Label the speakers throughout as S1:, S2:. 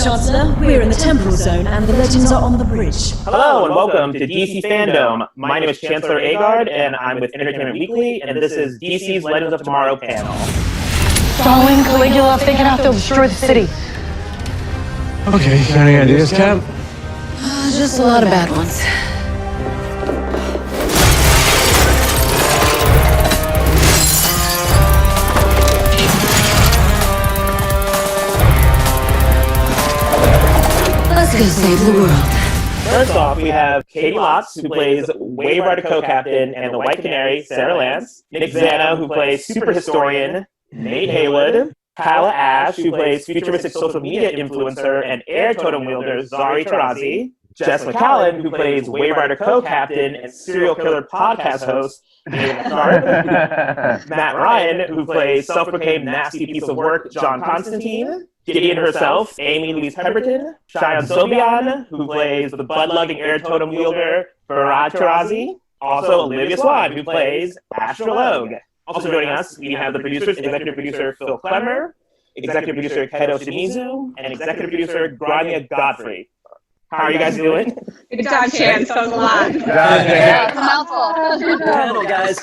S1: Chancellor. We're in the temporal zone and the legends are on the bridge.
S2: Hello and welcome to DC FanDome. My name is Chancellor Agard and I'm with Entertainment Weekly, and this is DC's Legends of Tomorrow panel.
S3: Darling Caligula, they can have to destroy the city.
S4: Okay, any ideas, Cap?
S3: Just a lot of bad ones. Let's go save the world.
S2: First off, we have Caity Lotz, who plays Wave Rider Co-Captain and the White Canary, Sarah Lance. Nick Zano, who plays Super Historian, Nate Haywood. Tala Ashe, who plays futuristic social media influencer and air totem wielder Zari Tarazi. Jess Macallan, who plays Wave Rider Co-Captain and serial killer podcast host Matt Ryan, who plays self-proclaimed nasty piece of work John Constantine. Gideon herself, Amy Louise Pemberton. Shayan Sobhian, who plays the bud-lugging air totem wielder Farad Tarazi. Also Olivia Swann, who plays Astrologue. Also joining us, we have the producers, executive producer Phil Klemmer, executive producer Keto, Shimizu, and executive producer Grainne Godfree. How are you guys doing?
S5: Good job, Chance. That was a lot.
S3: Yeah, it's a mouthful.
S6: Panel, guys.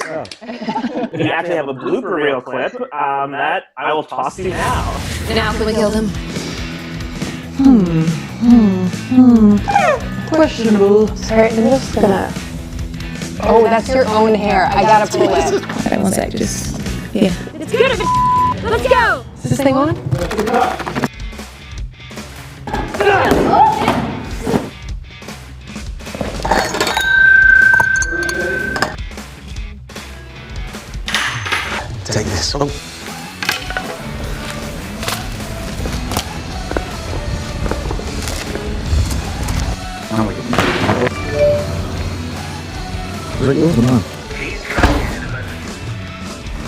S2: We actually have a blooper reel clip that I will toss to you now.
S3: Now can we kill them?
S7: Questionable. Sorry, I'm just gonna...
S3: Oh, that's your own hair. I gotta pull it.
S7: Alright, one sec, just... Yeah.
S5: It's good. Let's go.
S3: Is this thing on?
S4: Take this. Oh. Now we go.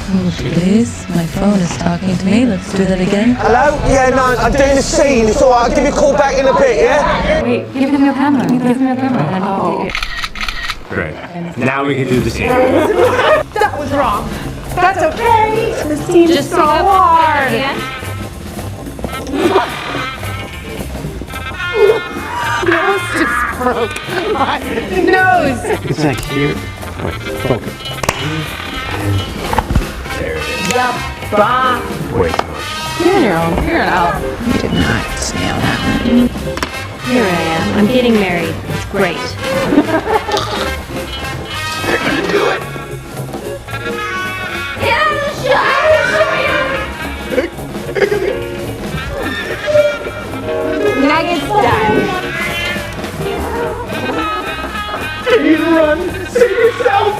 S7: Oh, please. My phone is talking to me. Let's do that again.
S6: Hello? Yeah, no, I'm doing a scene. It's alright, I'll give you a call back in a bit, yeah?
S7: Wait, give him your camera. Give him your camera. I need to take it.
S4: Great. Now we can do the scene.
S5: That was wrong. That's okay. The scene is so hard.
S3: Nose just broke. My nose.
S4: It's like here. Wait, focus. There it is.
S3: Yup.
S4: Wait.
S3: You're on your own. Figure it out.
S7: You did not nail that one.
S8: Here I am. I'm getting married. It's great.
S4: They're gonna do it.
S3: Nuggets done.
S6: You need to run. Save yourself.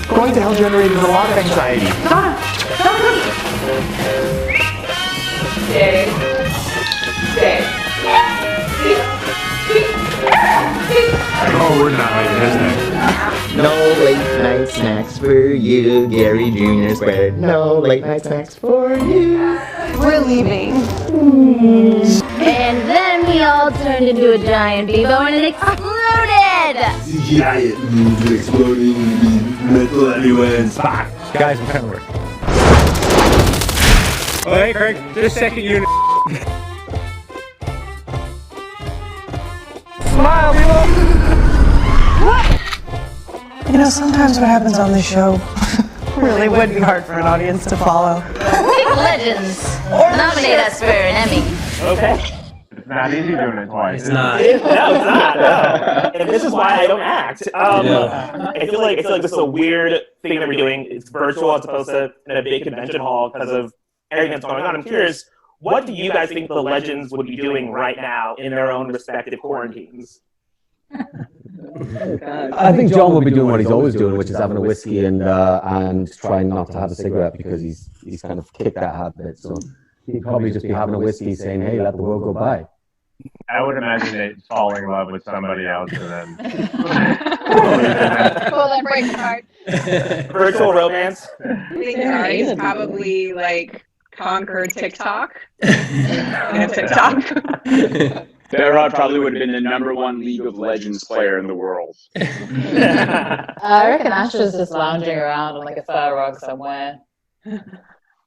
S6: Going to hell generated a lot of anxiety.
S5: Stay.
S4: Oh, we're not making this thing.
S9: No late night snacks for you, Gary Jr. squared. No late night snacks for you.
S3: We're leaving.
S8: And then we all turned into a giant Bebo and it exploded!
S9: Giant moves exploding metal everywhere and spot.
S4: Guys, what kind of work? Oh, hey, Craig, just second unit.
S6: Smile, people.
S7: You know, sometimes what happens on this show really would be hard for an audience to follow.
S8: Big Legends! Nominate us for an Emmy.
S2: Okay.
S4: It's not easy doing it twice.
S6: It's not.
S2: No, it's not. No. And this is why I don't act. I feel like this is a weird thing that we're doing. It's virtual as opposed to in a big convention hall because of everything that's going on. I'm curious, what do you guys think the Legends would be doing right now in their own respective quarantines?
S10: I think John will be doing what he's always doing, which is having a whiskey and trying not to have a cigarette because he's kind of kicked that habit. So he'd probably just be having a whiskey, saying, "Hey, let the world go by."
S4: I would imagine Nate falling in love with somebody else and then...
S3: Pull that break apart.
S2: Virtual romance?
S5: I think Ari's probably like conquered TikTok. TikTok.
S11: Barrod probably would have been the #1 League of Legends player in the world.
S8: I reckon Ashe is just lounging around on like a fur rug somewhere.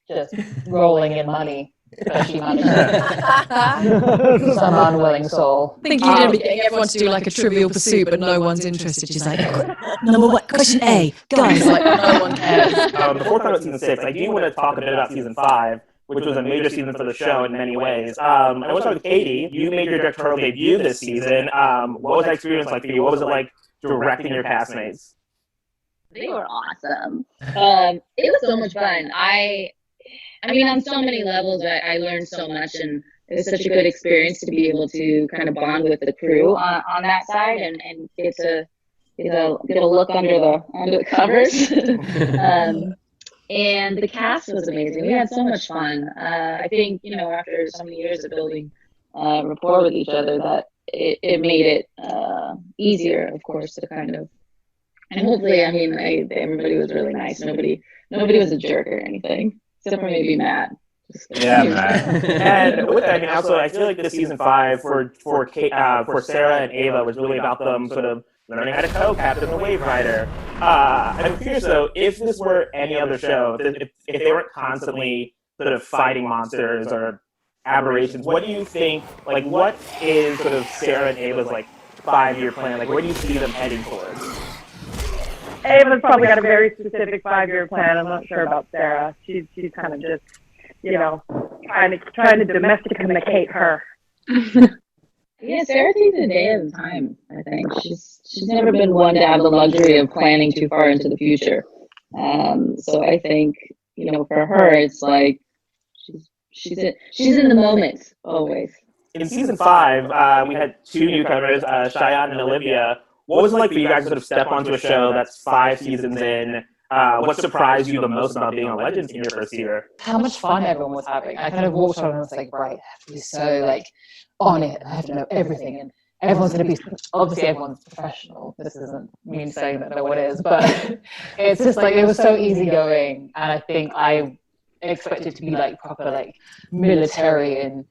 S8: Just rolling in money.
S12: But she managed it. Some unwilling soul.
S3: I think you're going to be getting everyone to do like a Trivial Pursuit, but no one's interested. She's like, number one, question A, guys, like no one cares.
S2: Before talking about season 6, I do want to talk a bit about season 5, which was a major season for the show in many ways. I want to start with Caity. You made your directorial debut this season. What was that experience like for you? What was it like directing your castmates?
S8: They were awesome. It was so much fun. I mean, on so many levels, I learned so much, and it was such a good experience to be able to kind of bond with the crew on that side and get a look under the covers. And the cast was amazing. We had so much fun. I think, after so many years of building rapport with each other, that it made it easier, of course, to kind of. And hopefully, I mean, everybody was really nice. Nobody was a jerk or anything, except for maybe Matt.
S4: Yeah, Matt.
S2: And with that, I mean, also, I feel like this season 5 for Sarah and Ava was really about them sort of learning how to co-captain the Wave Rider. I'm curious, though, if this were any other show, if they weren't constantly sort of fighting monsters or aberrations, what do you think, like, what is sort of Sarah and Ava's, like, 5-year plan? Like, where do you see them heading towards?
S5: Ava's probably got a very specific 5-year plan. I'm not sure about Sarah. She's kind of just, trying to domesticate her.
S8: Yeah, Sarah takes a day at a time, I think. She's never been one to have the luxury of planning too far into the future. So I think, for her, it's like she's in the moment always.
S2: In season 5, we had 2 newcomers, Shayan and Olivia. What was it like for you guys to sort of step onto a show that's 5 seasons in? What surprised you the most about being on Legends in your first year?
S12: How much fun everyone was having. I kind of walked on and was like, right, I have to be so on it. I have to know everything, and everyone's going to be. Obviously, everyone's professional. This isn't me saying that no one is, but it's just it was so easygoing, and I think I expected to be proper military, and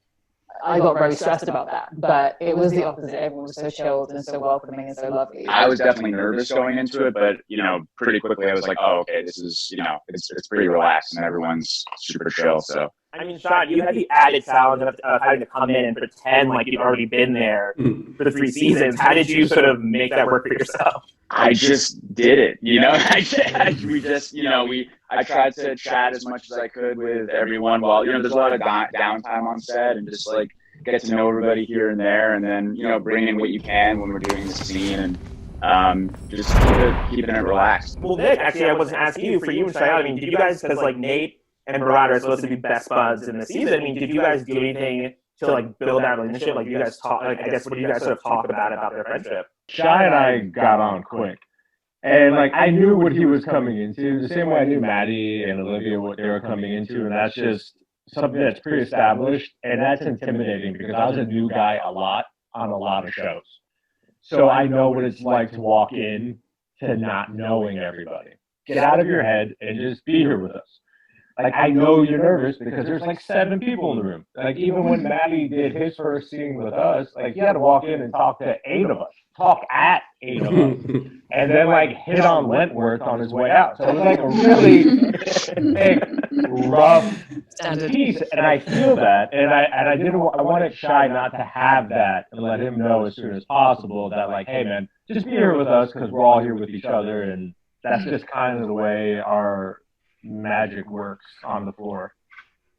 S12: I got very stressed about that, but it was the opposite. Everyone was so chilled and so welcoming and so lovely.
S11: I was definitely nervous going into it, but pretty quickly I was like, oh, okay, this is it's pretty relaxed and everyone's super chill. So
S2: I mean, Shayan, you had the added challenge of having to come in and pretend like you'd already been there for the 3 seasons. How did you sort of make that work for yourself?
S11: I just did it, I tried to chat as much as I could with everyone while, there's a lot of downtime on set and just get to know everybody here and there, and then, bring in what you can when we're doing the scene and just keeping it relaxed.
S2: Well, Nick, actually, I wasn't asking you, for you and Shayan, I mean, did you guys, because Nate and Barada are supposed to be best buds in the season, I mean, did you guys do anything to build that relationship? You guys talk, I guess, what do you guys sort of talk about their friendship?
S4: Shy and I got on quick. And I knew what he was coming into, the same way I knew Maddie and Olivia what they were coming into, and that's just something that's pre-established, and that's intimidating because I was a new guy a lot on a lot of shows. So I know what it's like to walk in to not knowing everybody. Get out of your head and just be here with us. I know you're nervous because there's 7 people in the room. Even when Maddie did his first scene with us, he had to walk in and talk to 8 of us, talk at 8 of us, and then hit on Wentworth on his way out. So it was a really big, rough piece, and I feel that, and I wanted Shy not to have that and let him know as soon as possible that hey man, just be here with us because we're all here with each other, and that's just kind of the way our magic works on the floor.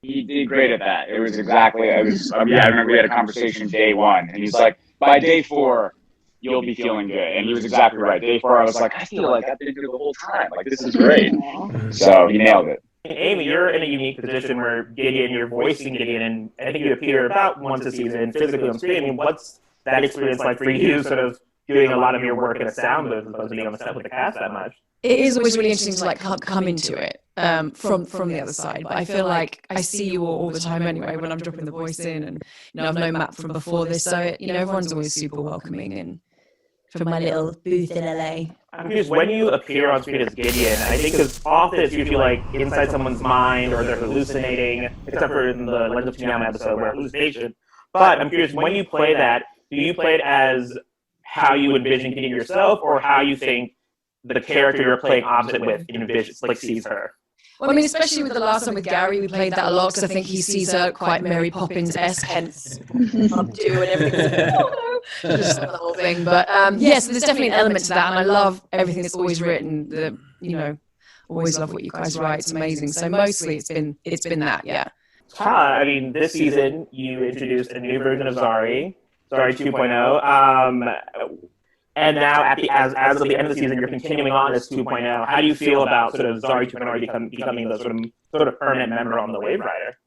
S11: He did great at that. It was exactly, I remember we had a conversation day 1, and he's like, by day 4, you'll be feeling good. And he was exactly right. Day 4, I was like, I feel like I've been here the whole time. This is great. So he nailed it.
S2: Amy, you're in a unique position where Gideon, you're voicing Gideon, and I think you appear about once a season physically on screen. I mean, what's that experience like for you, sort of doing a lot of your work in a sound booth as opposed to being on the set with the cast that much?
S3: It is always really interesting to come into it from the other side. But I feel like I see you all the time anyway when I'm dropping the voice in, and I've known Matt from before this, so everyone's always super welcoming and from my little booth in LA.
S2: I'm curious, when you appear on screen as Gideon, I think as often as you feel inside someone's mind or they're hallucinating, except for in the Legends of Tsunyama episode where hallucination. But I'm curious, when you play that, do you play it as how you envision Gideon yourself, or how you think the character you're playing opposite with envisions, sees her?
S3: Well, I mean, especially with the last one with Gary, we played that a lot because I think he sees her quite Mary Poppins-esque, hence do and everything. Oh, no. Just the whole thing. But yes, there's definitely an element to that, and I love everything that's always written. Always love what you guys write. It's amazing. So mostly it's been that, yeah.
S2: Tala, I mean, this season you introduced a new version of Zari 2.0. And now, as of the end of the season, you're continuing on as 2.0. How do you feel about sort of Zari 2.0 becoming the sort of permanent member on the Wave Rider?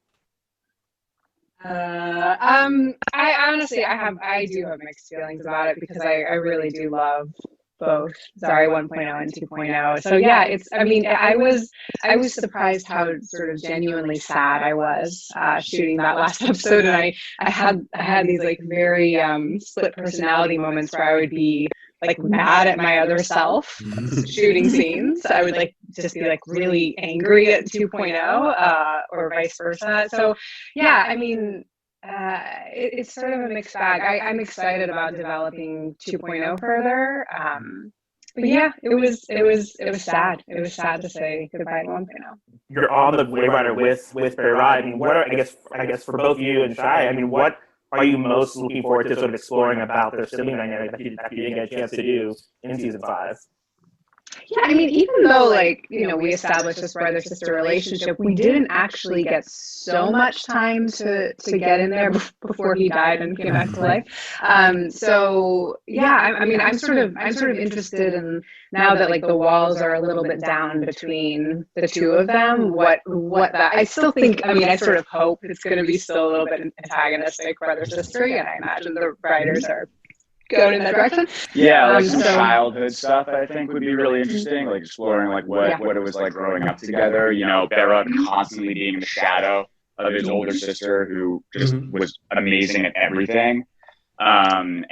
S13: I honestly, I do have mixed feelings about it because I really do love both Zari 1.0 and 2.0. So yeah, I was surprised how sort of genuinely sad I was shooting that last episode, and I had these like very split personality moments where I would be like mad at my other self shooting scenes. I would like just be like really angry at 2.0 or vice versa. So yeah, I mean, it's sort of a mixed bag. I'm excited about developing 2.0 further. But yeah, it was sad. It was sad to say goodbye to 1.0.
S2: You're on the Wave Rider with Barry. I mean, what are I guess for both you and Shai, I mean, what are you most looking forward to sort of exploring about their sibling dynamic that you didn't get a chance to do in season 5?
S13: Yeah, I mean, even though, like, we established this brother-sister relationship, we didn't actually get so much time to get in there before he died and came back to life. So yeah, I mean, I'm sort of interested in, now that like the walls are a little bit down between the two of them, what that, I still think, I mean, I sort of hope it's going to be still a little bit antagonistic brother-sister, and I imagine the writers are going in that direction.
S11: Yeah, like some childhood stuff I think would be really interesting, like exploring like what it was like growing up together. Bera constantly being in the shadow of his older sister who just was amazing at everything. And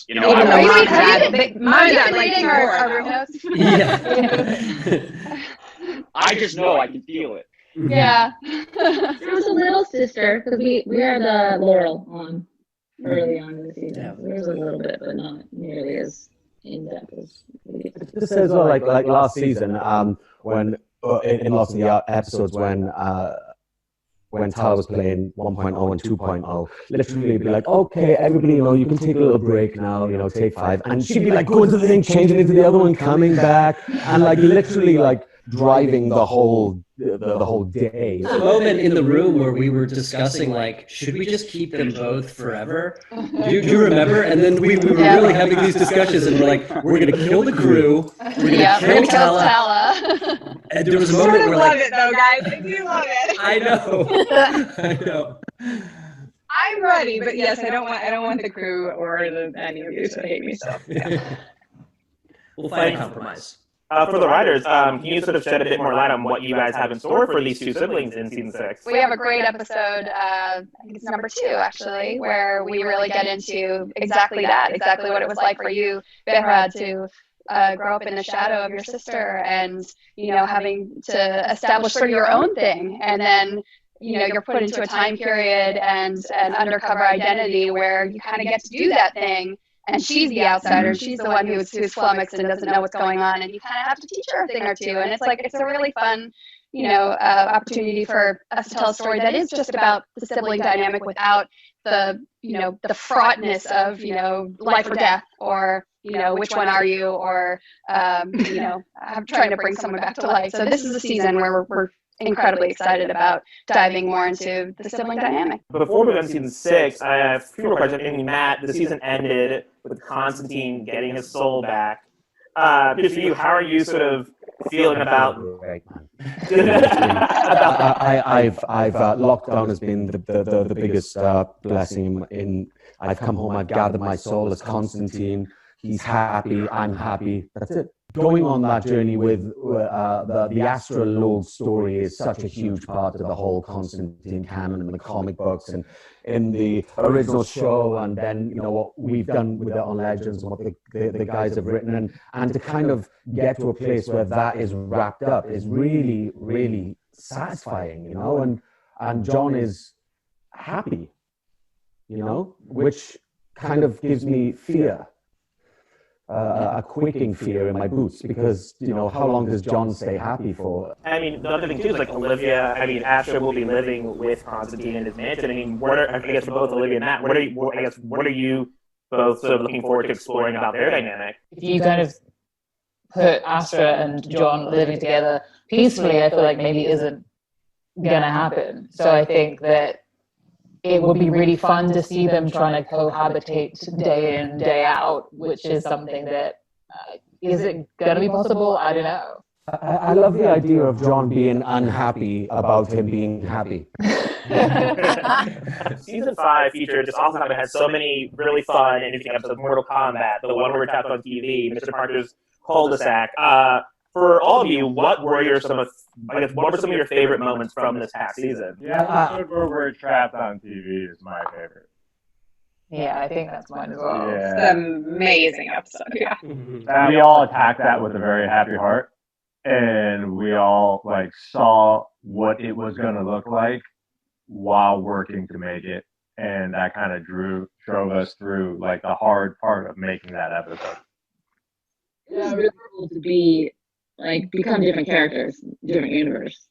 S13: even though mom and dad reading our room notes.
S11: Yeah. I just know I can feel it.
S8: Yeah. There was a little sister because we are the Laurel on. Early on in the season, there's a little bit, but not nearly as in depth as.
S10: This says like last season, when in lots of the episodes when Tala was playing 1.0 and 2.0, literally be like, okay, everybody, you can take a little break now, take 5, and she'd be like going to the thing, changing into the other one, coming back, and like literally like driving the whole day.
S14: There's a moment in the room where we were discussing, like, should we just keep them both forever? Do you remember? And then we were really having these discussions, and we're like, we're going to kill the crew, we're going to kill Tala. And there was a moment where
S13: love it though, guys. I do love it.
S14: I know.
S13: I'm ready, but yes, I don't want the crew or any of you to hate me. So yeah.
S14: We'll find a compromise.
S2: For the writers, can you sort of shed a bit more light on what you guys have in store for these two siblings in season 6?
S15: We have a great episode, I think it's number 2 actually, where we really get into exactly what it was like for you, Behra, to grow up in the shadow of your sister and, having to establish sort of your own thing. And then, you're put into a time period and an undercover identity where you kind of get to do that thing. And she's the outsider. She's the one who's flummoxed and doesn't know what's going on. And you kind of have to teach her a thing or two. And it's a really fun, opportunity for us to tell a story that is just about the sibling dynamic without the, the fraughtness of, life or death or, which one are you? Or, I'm trying to bring someone back to life. So this is a season where we're incredibly excited about diving more into the sibling dynamic.
S2: Before we go to season 6, I have a few more questions. I mean, Matt, the season ended with Constantine getting his soul back. Just for you, how are you sort of feeling about?
S10: I've lockdown has been the biggest blessing. I've come home, I've gathered my soul as Constantine. He's happy, I'm happy. That's it. Going on that journey with the astrologue story is such a huge part of the whole Constantine canon in the comic books and in the original show, and then what we've done with it on Legends and what the guys have written, and to kind of get to a place where that is wrapped up is really, really satisfying, and John is happy, which kind of gives me fear. a quicking fear in my boots because, how long does John stay happy for?
S2: I mean, the other thing too is like Olivia. I mean, Ashe will be living with Constantine in his mansion. I mean, I guess for both Olivia and Matt, what are you both sort of looking forward to exploring about their dynamic?
S12: If you kind of put Astra and John living together peacefully, I feel like maybe isn't gonna happen. So I think that it would be really fun to see them trying to cohabitate day in, day out, which is something that is it gonna be possible? I don't know.
S10: I love the idea of John being unhappy about him being happy.
S2: Season 5 featured just also how it had so many really fun and interesting episodes. Mortal Kombat, the one where we're trapped on TV, Mr. Parker's cul-de-sac. For all of you, what were some of your favorite moments from this past season?
S4: Yeah, the episode where we're trapped on TV is my favorite.
S12: Yeah, I think that's mine as well.
S4: Yeah.
S13: It's an amazing episode. Yeah.
S4: And we all attacked that with a very happy heart. And we all saw what it was going to look like while working to make it, and that kind of drove us through the hard part of making that episode.
S8: Yeah, really cool to be become different characters, different universe.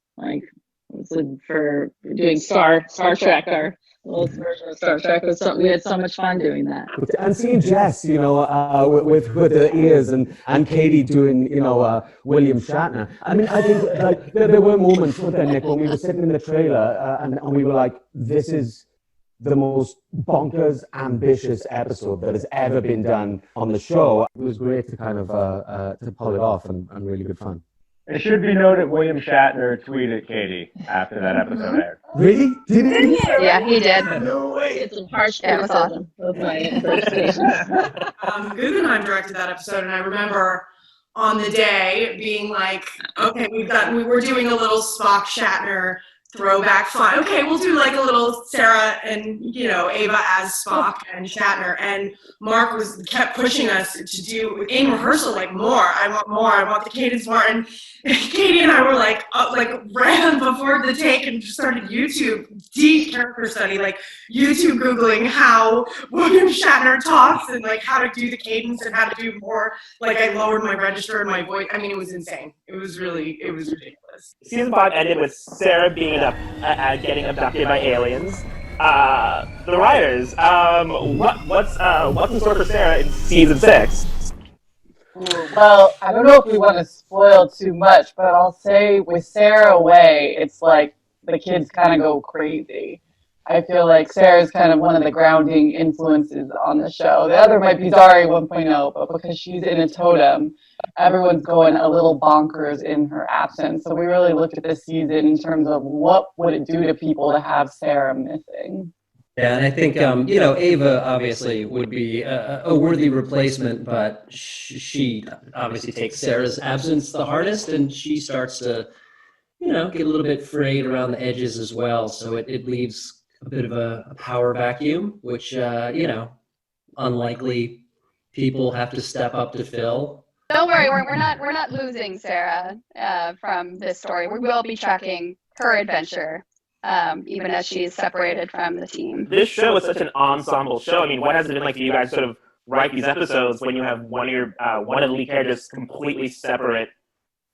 S8: For doing Star Trek, our little version of Star Trek was something we had so much fun doing that.
S10: And seeing Jess, with the ears, and Caity doing, William Shatner. I mean, I think there were moments with Nick when we were sitting in the trailer and we were like, this is the most bonkers, ambitious episode that has ever been done on the show. It was great to kind of to pull it off and really good fun.
S4: It should be noted William Shatner tweeted Caity after that episode aired.
S10: Really? Did he?
S15: Yeah, he did.
S10: No way.
S8: It's some harsh
S15: criticism
S8: of my impersonation.
S7: Guggenheim directed that episode, and I remember on the day being like, okay, we were doing a little Spock Shatner throwback fun. Okay, we'll do a little Sarah and Ava as Spock and Shatner, and Mark kept pushing us to do in rehearsal more. I want more. I want the cadence more. And Caity and I were ran before the take and just started YouTube deep character study, YouTube Googling how William Shatner talks and how to do the cadence and how to do more. I lowered my register and my voice. I mean, it was insane. It was ridiculous.
S2: Season 5 ended with Sarah being getting abducted by aliens. The writers, what's in store for Sarah in season 6?
S12: Well, I don't know if we want to spoil too much, but I'll say with Sarah away, it's the kids kind of go crazy. I feel like Sarah's kind of one of the grounding influences on the show. The other might be Dari 1.0, but because she's in a totem, everyone's going a little bonkers in her absence. So we really looked at this season in terms of what would it do to people to have Sarah missing.
S14: Yeah, and I think, Ava obviously would be a worthy replacement, but she obviously takes Sarah's absence the hardest, and she starts to, get a little bit frayed around the edges as well. So it leaves a bit of a power vacuum, which, unlikely people have to step up to fill.
S15: Don't worry, we're not losing Sarah from this story. We will be tracking her adventure. Even as she's separated from the team.
S2: This show is such an ensemble show. I mean, what has it been like for you guys to sort of write these episodes when you have one of the lead characters completely separate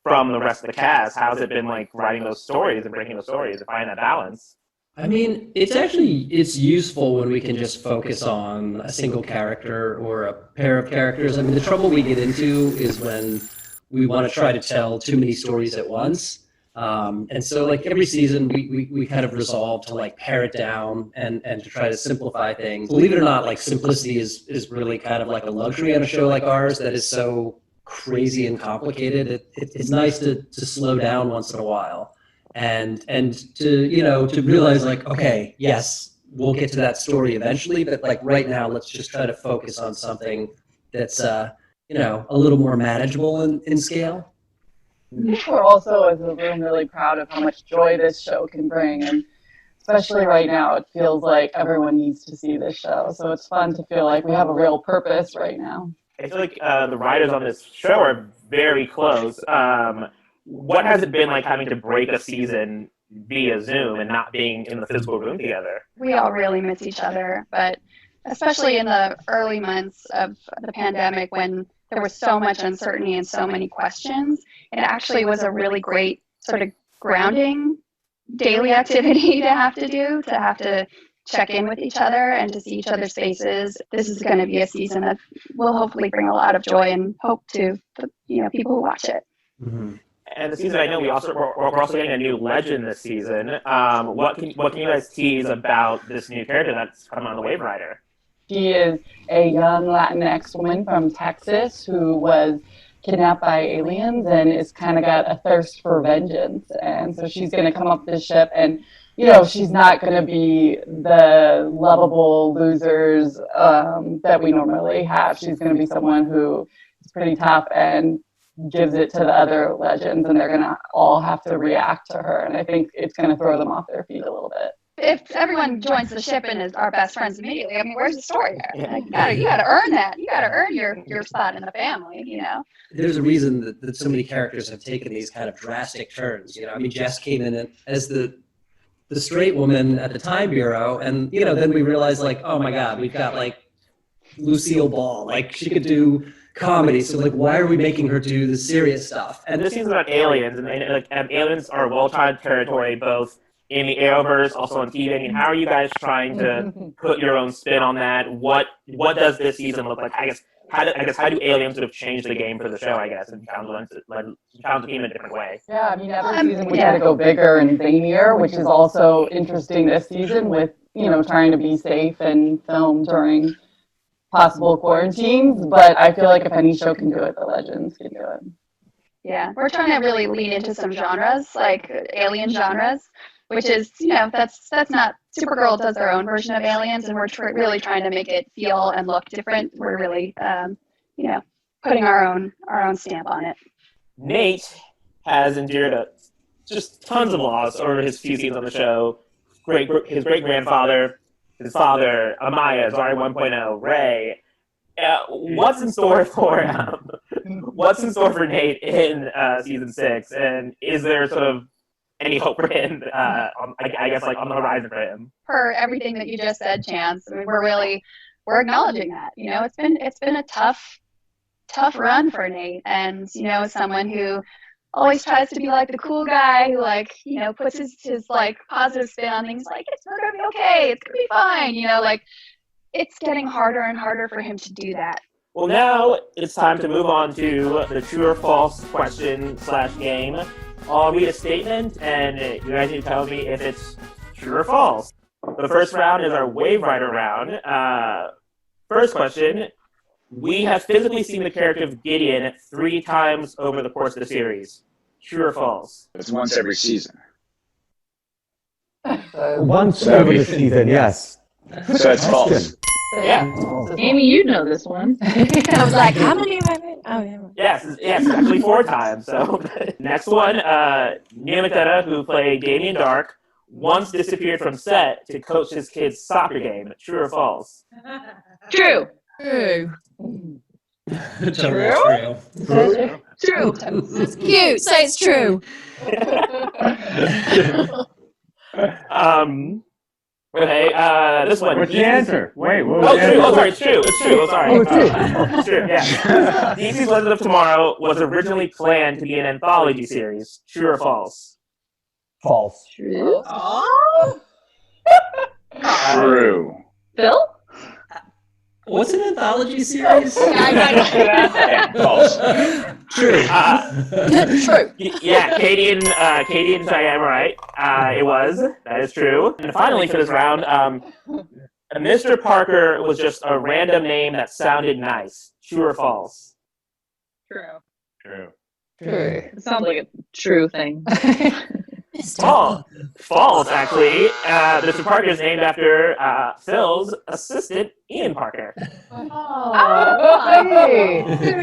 S2: from the rest of the cast? How's it been like writing those stories and breaking those stories and finding that balance?
S14: I mean, it's useful when we can just focus on a single character or a pair of characters. I mean, the trouble we get into is when we want to try to tell too many stories at once. And so every season we kind of resolve to pare it down and to try to simplify things. Believe it or not, simplicity is really kind of like a luxury on a show like ours that is so crazy and complicated. It's nice to slow down once in a while and to realize okay, yes, we'll get to that story eventually, but right now let's just try to focus on something that's a little more manageable in scale.
S12: We're also, as a room, really proud of how much joy this show can bring, and especially right now, it feels like everyone needs to see this show. So it's fun to feel like we have a real purpose right now.
S2: I feel like the writers on this show are very close. What has it been like having to break a season via Zoom and not being in the physical room together?
S15: We all really miss each other, but especially in the early months of the pandemic when there was so much uncertainty and so many questions. It actually was a really great sort of grounding daily activity to have to check in with each other and to see each other's faces. This is going to be a season that will hopefully bring a lot of joy and hope to the people who watch it.
S2: Mm-hmm. And the season, I know we're also getting a new legend this season. What can you guys tease about this new character that's coming on the Wave Rider?
S16: She is a young Latinx woman from Texas who was kidnapped by aliens and is kind of got a thirst for vengeance. And so she's going to come up this ship and, she's not going to be the lovable losers that we normally have. She's going to be someone who is pretty tough and gives it to the other legends, and they're going to all have to react to her. And I think it's going to throw them off their feet a little bit.
S15: If everyone joins the ship and is our best friends immediately, I mean, where's the story there? Like, you gotta earn that. You gotta earn your spot in the family,
S14: There's a reason that so many characters have taken these kind of drastic turns. I mean, Jess came in as the straight woman at the Time Bureau, and then we realized, like, oh my God, we've got like Lucille Ball, like she could do comedy. So like, why are we making her do the serious stuff?
S2: And this season's about aliens, and aliens are well-tried territory, both in the Arrowverse, also on TV. I mean, how are you guys trying to put your own spin on that? What does this season look like? I guess how do aliens sort of change the game for the show? I guess and challenge the team in a different way.
S16: Yeah, I mean, every season we had to go bigger and zanier, which is also interesting this season with trying to be safe and film during possible quarantines. But I feel like if any show can do it, the Legends can do it.
S15: Yeah, we're trying to really lean into some genres, like alien genres, which is, that's not, Supergirl does their own version of aliens, and we're really trying to make it feel and look different. We're really, putting our own stamp on it.
S2: Nate has endured just tons of loss over his few seasons on the show. His great-grandfather, his father, Amaya, Zari 1.0, Ray. What's in store for Nate in season 6, and is there sort of any hope for him? I guess like on the horizon for him.
S15: For everything that you just said, Chance, I mean, we're acknowledging that. It's been a tough run for Nate, and someone who always tries to be like the cool guy who puts his like positive spin on things, like it's gonna be okay, it's gonna be fine. It's getting harder and harder for him to do that.
S2: Well, now it's time to move on to the true or false question/game. I'll read a statement, and you guys need to tell me if it's true or false. The first round is our Wave Rider round. First question: we have physically seen the character of Gideon 3 times over the course of the series. True or false?
S11: It's once every season.
S10: Once over the season, yes.
S11: So it's false.
S2: Yeah.
S8: Amy, you know this one.
S3: I was like, how many have I been? Oh, yeah.
S2: Yes, actually 4 times. So next one, Neil McDonough, who played Damien Dark, once disappeared from set to coach his kid's soccer game. True or false?
S8: True.
S3: True.
S14: True.
S8: True.
S3: It's cute. Say it's true.
S2: Okay, this one.
S4: What's the answer? Wait, what was the answer?
S2: Sorry, it's true. It's true. Oh, sorry.
S10: Oh, it's
S2: It's true, yeah. DC's Legends of Tomorrow was originally planned to be an anthology series. True or false?
S10: False.
S8: True.
S15: Oh.
S11: True.
S8: Phil?
S14: What's an anthology series?
S11: False.
S14: True.
S3: True.
S2: Yeah, Caity and Shayan were right. It was. That is true. And finally, for this round, Mr. Parker was just a random name that sounded nice. True or false?
S13: True.
S4: True.
S8: It sounds like a true thing.
S2: False, actually. Mr. Parker is named after Phil's assistant, Ian Parker.
S15: Who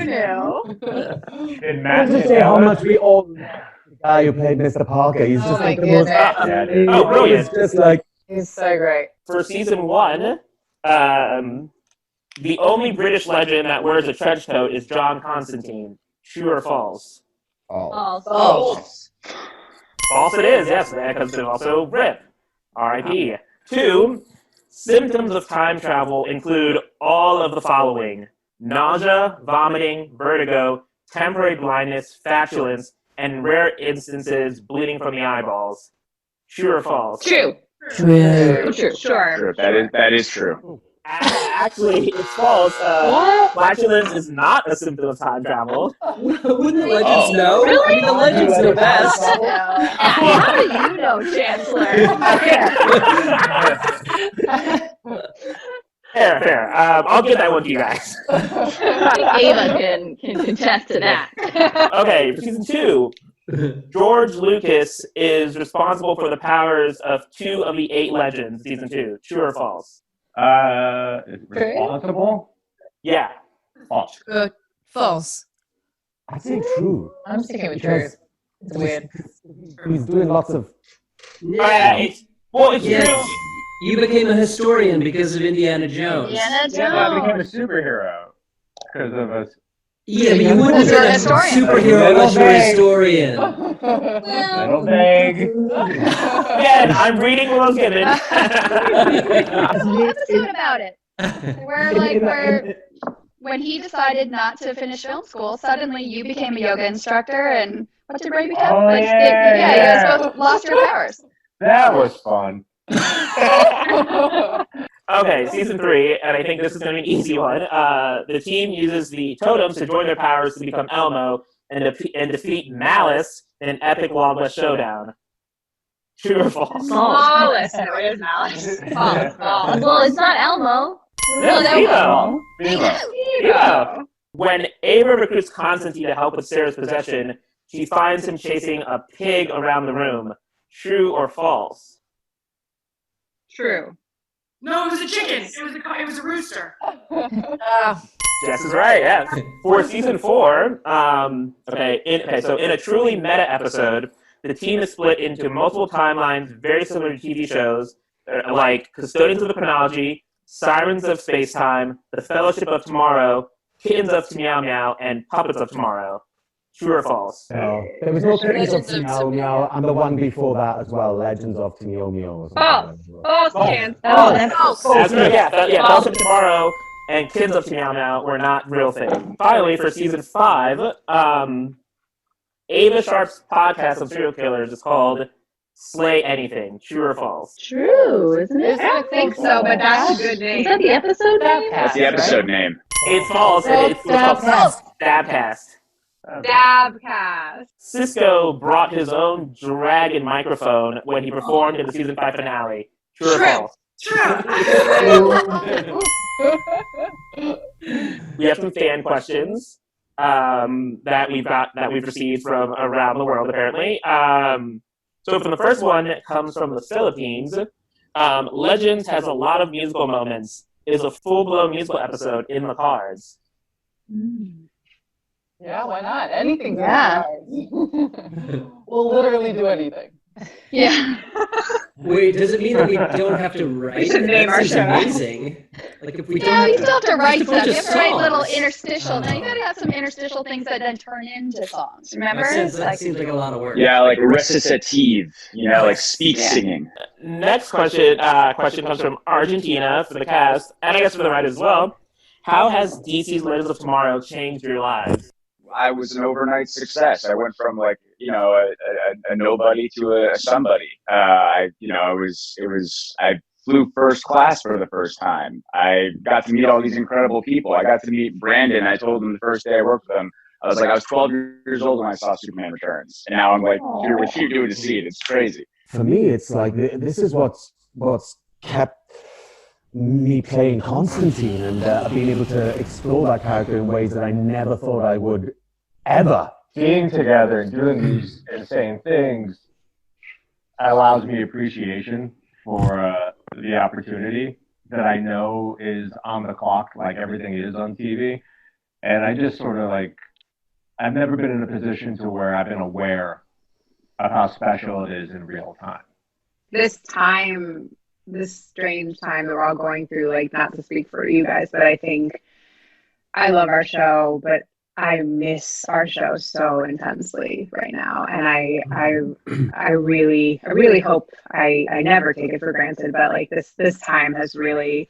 S15: knew?
S4: Did
S10: Matt just say how much we all the guy who played Mr. Parker? He's just like the most.
S2: Brilliant!
S10: It's just like
S16: He's so great.
S2: For season 1, the only British legend that wears a trench coat is John Constantine. True or false?
S8: False.
S2: False it is, yes, because there's also Rip. R.I.P. 2, symptoms of time travel include all of the following: nausea, vomiting, vertigo, temporary blindness, flatulence, and in rare instances, bleeding from the eyeballs. True or false?
S8: True.
S3: True.
S13: Sure.
S11: That is true.
S2: Actually, it's false. Flatulence is not a symptom of time travel.
S14: Wouldn't the legends know?
S8: Really?
S14: I mean, the legends know best.
S15: How do you know, Chancellor?
S2: Fair. I'll give that one to you guys.
S8: I think Ava can contest to that.
S2: Okay, for season 2, George Lucas is responsible for the powers of 2 of the 8 legends. Season 2, true or false?
S4: Responsible?
S2: Yeah.
S4: False.
S3: False.
S10: I say true.
S12: I'm sticking with true. It's weird.
S10: He's doing lots of.
S2: It's
S14: Yeah,
S2: true.
S14: you became a historian because of Indiana Jones.
S15: Indiana Jones.
S4: Yeah, I became a superhero because of us.
S14: Yeah, but you wouldn't be a superhero unless you're a historian.
S4: Little vague.
S2: Again, I'm reading what I was given.
S15: Whole episode about it. Where when he decided not to finish film school, suddenly you became a yoga instructor, and what did Ray become?
S4: Oh,
S15: you
S4: yeah.
S15: guys both lost your powers.
S4: That was fun.
S2: Okay, season 3, and I think this is going to be an easy one. The team uses the totems to join their powers to become Elmo and defeat Malice in an epic Wild West showdown. True or false?
S13: Flawless. No, it is Malice. False.
S8: Well, it's not Elmo.
S2: No, Evo. When Ava recruits Constantine to help with Sarah's possession, she finds him chasing a pig around the room. True or false?
S13: True.
S7: No, it was a chicken. It was a rooster.
S2: Jess is right, yes. For season 4, so in a truly meta episode, the team is split into multiple timelines very similar to TV shows, like Custodians of the Chronology, Sirens of Spacetime, The Fellowship of Tomorrow, Kittens of Meow Meow, and Puppets of Tomorrow. True or false?
S10: No, there was no Kittens of Meow Meow, and the one before that as well, Legends of Meow Meow.
S13: False, Chance.
S2: Fellowship of Tomorrow and Kittens of Meow Meow were not real things. Finally, for season 5, Ava Sharp's podcast on serial killers is called Slay Anything. True or false?
S8: True, isn't it?
S13: I don't think so, but that's a good name.
S8: Is that the episode name?
S11: That's the episode name.
S2: It's false. It's called Stabcast.
S13: Dabcast.
S2: Cisco brought his own dragon microphone when he performed in the season 5 finale. True or false? We have some fan questions that we've received from around the world, apparently. So from the first one, it comes from the Philippines. Legends has a lot of musical moments. Is a full-blown musical episode in the cards?
S16: Yeah, why not? Anything.
S8: Yeah.
S16: We'll literally do anything.
S8: Yeah.
S14: Wait, does it mean that we don't have to write?
S13: We should name our show.
S14: Amazing. Like if we don't.
S15: Yeah, you still have to write
S14: just a bunch
S15: stuff. You
S14: of
S15: have to write little
S14: songs.
S15: interstitial. Now you gotta have some interstitial things that then turn into songs. Remember?
S14: That seems like a lot of work.
S11: Yeah, like recitative, like speak singing.
S2: Next question comes from Argentina for the cast, and I guess for the writers as well. How has DC's Legends of Tomorrow changed your lives?
S11: I was an overnight success. I went from a nobody to a somebody. I flew first class for the first time. I got to meet all these incredible people. I got to meet Brandon. I told him the first day I worked with him, I was 12 years old when I saw Superman Returns, and now I'm like, here with you doing to see it. It's crazy.
S10: For me, it's like this is what's kept me playing Constantine and being able to explore that character in ways that I never thought I would ever.
S4: Being together and doing these insane things allows me appreciation for the opportunity that I know is on the clock, like everything is on TV. And I just sort of I've never been in a position to where I've been aware of how special it is in real time.
S13: This strange time that we're all going through, not to speak for you guys, but I think I love our show, but I miss our show so intensely right now. And I really hope I never take it for granted, but this time has really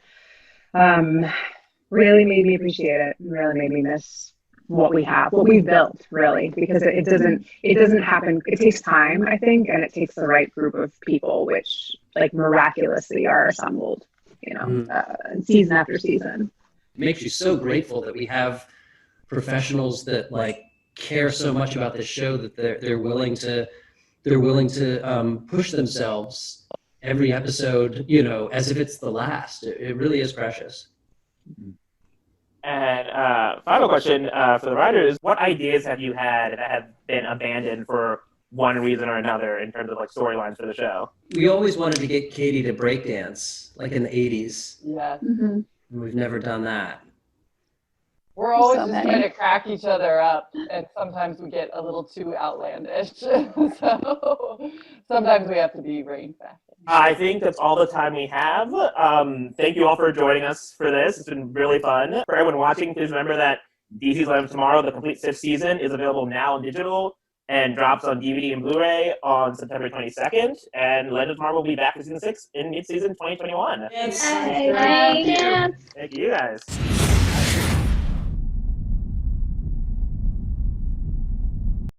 S13: really made me appreciate it. Really made me miss what we have, what we've built, really, because it doesn't happen. It takes time, I think, and it takes the right group of people, which like miraculously are assembled, season after season.
S14: It makes you so grateful that we have professionals that like care so much about this show that they're willing to push themselves every episode, as if it's the last. It really is precious.
S2: And final question for the writers: what ideas have you had that have been abandoned for one reason or another in terms of like storylines for the show?
S14: We always wanted to get Caity to breakdance, like in the 80s.
S16: Yeah.
S14: And we've never done that.
S16: We're always just trying to crack each other up, and sometimes we get a little too outlandish. So sometimes we have to be reined back.
S2: I think that's all the time we have. Thank you all for joining us for this. It's been really fun. For everyone watching, please remember that DC's Legends of Tomorrow, the complete 6th season, is available now in digital and drops on DVD and Blu-ray on September 22nd. And Legends of Tomorrow will be back for season 6 in mid-season 2021.
S15: Thank you.
S2: Thank you guys.